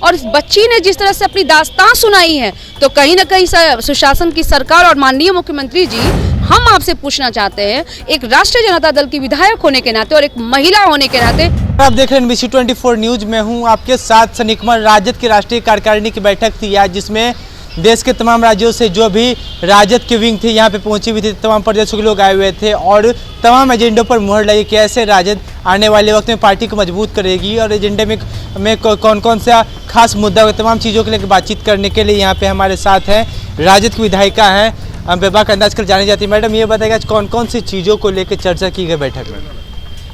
और इस बच्ची ने जिस तरह से अपनी दास्तान सुनाई है, तो कहीं ना कहीं सुशासन की सरकार और माननीय मुख्यमंत्री जी, हम आपसे पूछना चाहते हैं, एक राष्ट्रीय जनता दल की विधायक होने के नाते और एक महिला होने के नाते। आप देख रहे हैं NBC 24 न्यूज में हूं आपके साथ सनी कुमार। राजद की राष्ट्रीय कार्यकारिणी की बैठक थी आज, जिसमें देश के तमाम राज्यों से जो भी राजद की विंग थी यहाँ पे पहुंची हुई थी, तमाम प्रदेशों के लोग आए हुए थे और तमाम एजेंडों पर मुहर लगी कि ऐसे राजद आने वाले वक्त में पार्टी को मजबूत करेगी और एजेंडे में कौन कौन सा खास मुद्दा होगा, तमाम चीज़ों के लिए बातचीत करने के लिए यहाँ पे हमारे साथ हैं राजद की विधायिका हैं बेबाक अंदाज कर जानी जाती है। मैडम, ये बताएगा कौन कौन सी चीज़ों को लेकर चर्चा की गई बैठक में?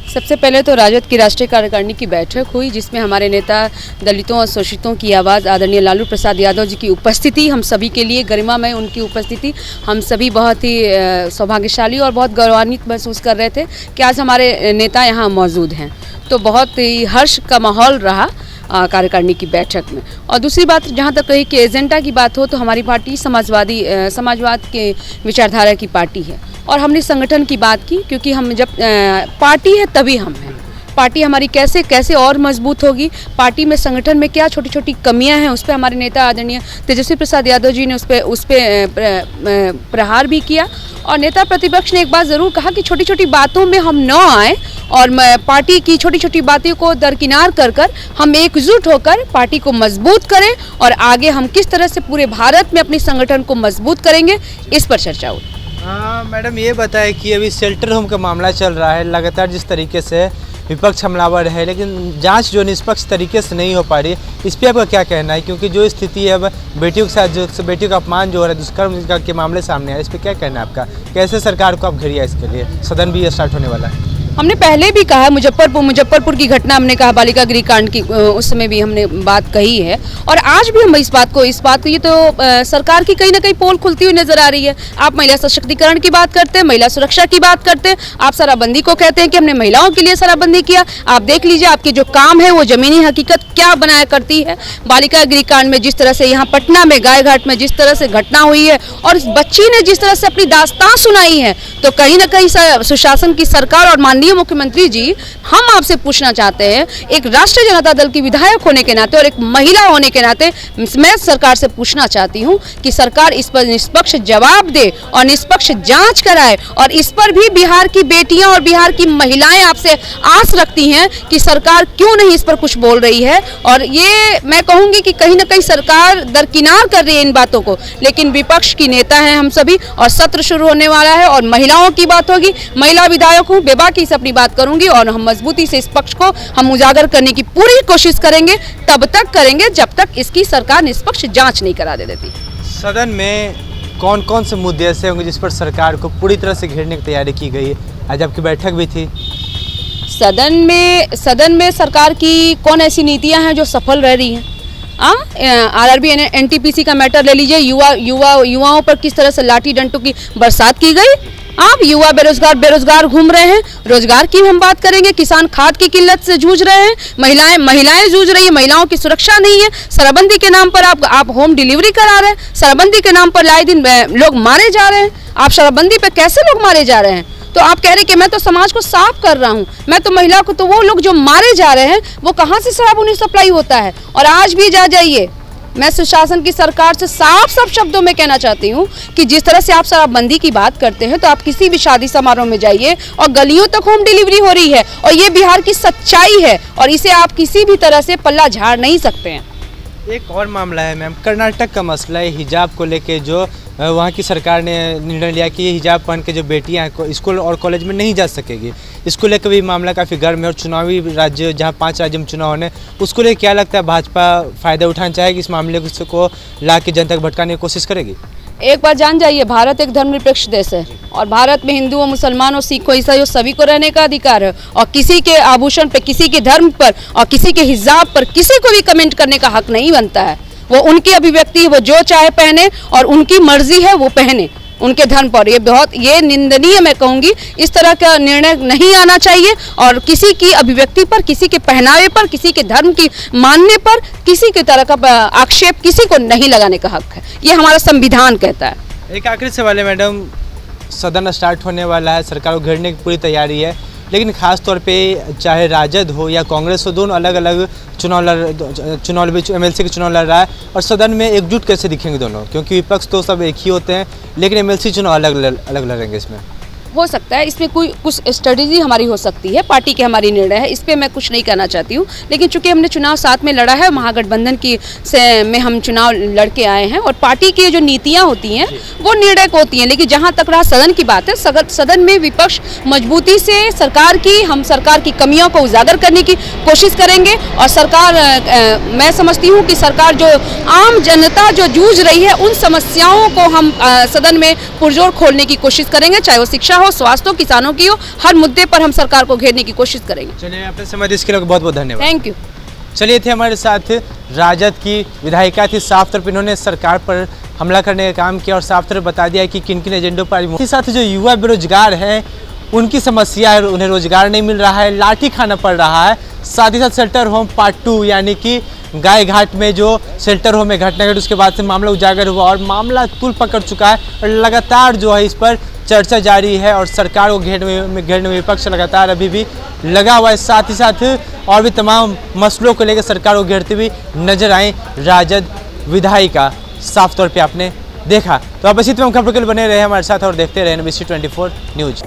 सबसे पहले तो राजद की राष्ट्रीय कार्यकारिणी की बैठक हुई, जिसमें हमारे नेता दलितों और शोषितों की आवाज़ आदरणीय लालू प्रसाद यादव जी की उपस्थिति, हम सभी के लिए गरिमामय उनकी उपस्थिति, हम सभी बहुत ही सौभाग्यशाली और बहुत गौरवान्वित महसूस कर रहे थे कि आज हमारे नेता यहाँ मौजूद हैं। तो बहुत ही हर्ष का माहौल रहा कार्यकारिणी की बैठक में। और दूसरी बात, जहाँ तक कही कि एजेंडा की बात हो, तो हमारी पार्टी समाजवाद के विचारधारा की पार्टी है और हमने संगठन की बात की, क्योंकि हम जब पार्टी है तभी हम हैं। पार्टी हमारी कैसे और मजबूत होगी, पार्टी में संगठन में क्या छोटी छोटी कमियां हैं, उस पर हमारे नेता आदरणीय तेजस्वी प्रसाद यादव जी ने उस पर प्रहार भी किया। और नेता प्रतिपक्ष ने एक बात ज़रूर कहा कि छोटी छोटी बातों में हम न आए और पार्टी की छोटी छोटी बातों को दरकिनार कर हम एकजुट होकर पार्टी को मजबूत करें और आगे हम किस तरह से पूरे भारत में अपनी संगठन को मजबूत करेंगे, इस पर चर्चा हुई। हाँ मैडम, ये बताएं कि अभी शेल्टर होम का मामला चल रहा है, लगातार जिस तरीके से विपक्ष हमलावर है, लेकिन जांच जो निष्पक्ष तरीके से नहीं हो पा रही, इस पर आपका क्या कहना है? क्योंकि जो स्थिति है अब बेटियों के साथ, जो बेटियों का अपमान जो हो रहा है, दुष्कर्म के मामले सामने आए, इस पर क्या कहना है आपका? कैसे सरकार को आप घेरिया इसके लिए? सदन भी स्टार्ट होने वाला है। हमने पहले भी कहा, मुजफ्फरपुर की घटना हमने कहा, बालिका गृह कांड की उस समय भी हमने बात कही है और आज भी हम इस बात को ये तो सरकार की कहीं ना कहीं पोल खुलती हुई नजर आ रही है। आप महिला सशक्तिकरण की बात करते हैं, महिला सुरक्षा की बात करते हैं, आप शराबबंदी को कहते हैं कि हमने महिलाओं के लिए शराबबंदी किया। आप देख लीजिए, आपके जो काम है वो जमीनी हकीकत क्या बनाया करती है। बालिका गृह कांड में जिस तरह से यहाँ पटना में गायघाट में जिस तरह से घटना हुई है और इस बच्ची ने जिस तरह से अपनी दास्तान सुनाई है, तो कहीं ना कहीं सुशासन की सरकार और माननीय मुख्यमंत्री जी, हम आपसे पूछना चाहते हैं, एक राष्ट्रीय जनता दल की विधायक होने के नाते और एक महिला होने के नाते मैं सरकार से पूछना चाहती हूं कि सरकार इस पर निष्पक्ष जवाब दे और निष्पक्ष जांच कराए। और इस पर भी बिहार की बेटियां और बिहार की महिलाएं आपसे आस रखती हैं कि सरकार क्यों नहीं इस पर कुछ बोल रही है। और ये मैं कहूंगी कि कहीं ना कहीं सरकार दरकिनार कर रही है इन बातों को, लेकिन विपक्ष की नेता हैं हम सभी और सत्र शुरू होने वाला है और महिलाओं की बात होगी। महिला विधायक हूँ, बेबाकी से अपनी बात करूंगी और हम मजबूती से इस पक्ष को हम उजागर करने की पूरी कोशिश करेंगे, तब तक करेंगे जब तक इसकी सरकार निष्पक्ष जांच नहीं करा देती। सदन में कौन कौन से मुद्दे ऐसे होंगे जिस पर सरकार को पूरी तरह से घेरने की तैयारी की गई है? आज आपकी बैठक भी थी। सदन में सरकार की कौन ऐसी नीतियां हैं जो सफल रह रही हैं? आरआरबी एनटीपीसी का मैटर ले लीजिए, युवाओं पर किस तरह से लाठी डंडों की बरसात की गई। आप युवा बेरोजगार घूम रहे हैं, रोजगार की हम बात करेंगे, किसान खाद की किल्लत से जूझ रहे हैं, महिलाएं जूझ रही है, महिलाओं की सुरक्षा नहीं है। शराबबंदी के नाम पर आप होम डिलीवरी करा रहे हैं, शराबबंदी के नाम पर लाए दिन लोग मारे जा रहे हैं। आप शराबबंदी पे कैसे लोग मारे जा रहे हैं? तो आप कह रहे कि मैं तो समाज को साफ कर रहा हूं, मैं तो महिला को, तो वो लोग जो मारे जा रहे हैं वो कहां से शराब उन्हें सप्लाई होता है? और आज भी जाइए, मैं सुशासन की सरकार से साफ शब्दों में कहना चाहती हूँ कि जिस तरह से आप शराबबंदी की बात करते हैं, तो आप किसी भी शादी समारोह में जाइए और गलियों तक होम डिलीवरी हो रही है और ये बिहार की सच्चाई है और इसे आप किसी भी तरह से पल्ला झाड़ नहीं सकते हैं। एक और मामला है मैम, कर्नाटक का मसला है हिजाब को लेके, जो वहाँ की सरकार ने निर्णय लिया कि ये हिजाब पहन के जो बेटियाँ हैं स्कूल और कॉलेज में नहीं जा सकेगी। इसको लेकर भी मामला काफ़ी गर्म है और चुनावी राज्य, जहाँ 5 राज्य में चुनाव होने, उसको लेकर क्या लगता है भाजपा फ़ायदा उठाना चाहेगी, इस मामले को ला के जनता को भटकाने की कोशिश करेगी? एक बार जान जाइए, भारत एक धर्मनिरपेक्ष देश है और भारत में हिंदुओं, मुसलमानों, सिखों, ईसाइयों सभी को रहने का अधिकार है और किसी के आभूषण पे, किसी के धर्म पर और किसी के हिजाब पर किसी को भी कमेंट करने का हक नहीं बनता है। वो उनकी अभिव्यक्ति, वो जो चाहे पहने और उनकी मर्जी है वो पहने उनके धर्म पर। ये निंदनीय मैं कहूँगी, इस तरह का निर्णय नहीं आना चाहिए और किसी की अभिव्यक्ति पर, किसी के पहनावे पर, किसी के धर्म की मानने पर किसी की तरह का आक्षेप किसी को नहीं लगाने का हक है, ये हमारा संविधान कहता है। एक आखिरी सवाल है मैडम, सदन स्टार्ट होने वाला है, सरकार को घेरने की पूरी तैयारी है लेकिन खास तौर पे चाहे राजद हो या कांग्रेस हो, दोनों अलग अलग चुनाव एमएलसी के चुनाव लड़ रहा है। और सदन में एकजुट कैसे दिखेंगे दोनों, क्योंकि विपक्ष तो सब एक ही होते हैं, लेकिन एमएलसी चुनाव अलग अलग लड़ेंगे। इसमें हो सकता है, इसमें कोई कुछ स्ट्रेटेजी हमारी हो सकती है, पार्टी की हमारी निर्णय है, इस पे मैं कुछ नहीं कहना चाहती हूँ। लेकिन चूंकि हमने चुनाव साथ में लड़ा है, महागठबंधन की में हम चुनाव लड़के आए हैं और पार्टी की जो नीतियाँ होती हैं वो निर्णायक होती हैं। लेकिन जहाँ तक रहा सदन की बात है, सदन में विपक्ष मजबूती से हम सरकार की कमियों को उजागर करने की कोशिश करेंगे। और सरकार, मैं समझती हूँ कि सरकार जो आम जनता जो जूझ रही है, उन समस्याओं को हम सदन में पुरजोर खोलने की कोशिश करेंगे, चाहे वो शिक्षा हो, स्वास्थ्य हो, किसानों की हो, हर मुद्दे पर हम सरकार को घेरने की कोशिश करेंगे। चलिए, अपने समय इसके लिए बहुत बहुत धन्यवाद। Thank you. चलिए, थे हमारे साथ राजद की विधायिका थी। साफ तौर पर इन्होंने सरकार पर हमला करने का काम किया और साफ तौर पर बता दिया कि किन किन एजेंडों पर। इसके साथ जो युवा बेरोजगार हैं, उनकी समस्या है, उन्हें रोजगार नहीं मिल रहा है, लाठी खाना पड़ रहा है। साथ ही साथ शेल्टर होम पार्ट 2 यानी कि गाय घाट में जो शेल्टर होम में घटना घटी, उसके बाद से मामला उजागर हुआ और मामला तूल पकड़ चुका है और लगातार जो है इस पर चर्चा जारी है और सरकार को घेरने में विपक्ष लगातार अभी भी लगा हुआ है। साथ ही साथ और भी तमाम मसलों को लेकर सरकार को घेरते हुए नजर आए राजद विधायिका, साफ तौर पे आपने देखा। तो अब इसी तमाम खबरों के लिए बने रहे हमारे साथ और देखते रहे NBC 24 न्यूज।